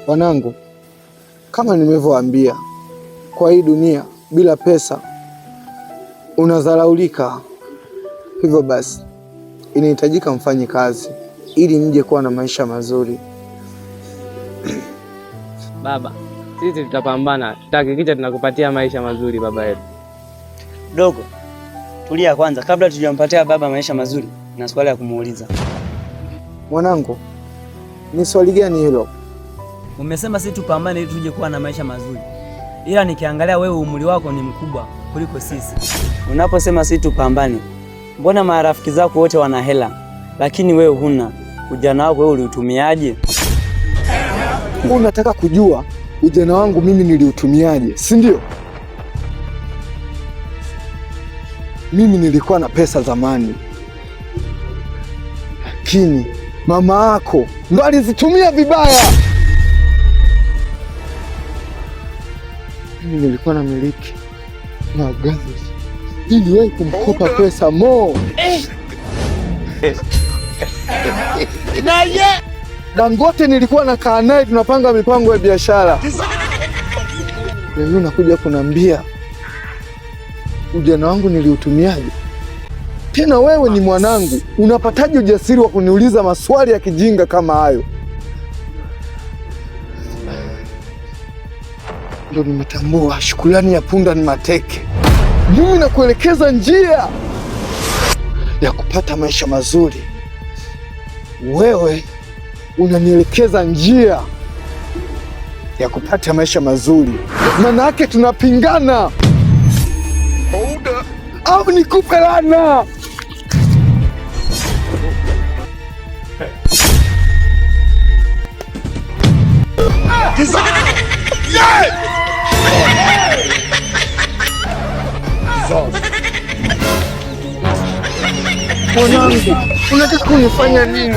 Wanangu, kama nimevyowaambia, kwa hii dunia bila pesa unadharaulika. Hivyo basi inahitajika mfanye kazi ili mje kuwa na maisha mazuri. Baba, sisi tutapambana, tutahakikisha tunakupatia maisha mazuri baba yetu. Dogo, tulia kwanza kabla tujampatia baba maisha mazuri, na swali ya kumuuliza. Mwanangu, ni swali gani hilo? Umesema sisi tupambane ili tuje kuwa na maisha mazuri, ila nikiangalia wewe umri wako ni mkubwa kuliko sisi. Unaposema sisi tupambane, mbona marafiki zako wote wana hela lakini wewe huna? Ujana wako wewe uliutumiaje? Unataka kujua ujana wangu mimi niliutumiaje, si ndio? Mimi nilikuwa na pesa zamani, lakini mama yako ndo alizitumia vibaya. Mimi nilikuwa na miliki magazi ili wewe kumkopa pesa Mo. Dangote nilikuwa nakaa naye tunapanga mipango ya biashara. Leo unakuja kunambia ujana wangu niliutumiaje? Tena wewe ni mwanangu, unapataje ujasiri wa kuniuliza maswali ya kijinga kama hayo? Ndio nimetambua shukrani ya punda ni mateke. Mimi nakuelekeza njia ya kupata maisha mazuri, wewe unanielekeza njia ya kupata maisha mazuri. Maana yake tunapingana au nikupe lana? Mwanangu, unataka kunifanya nini?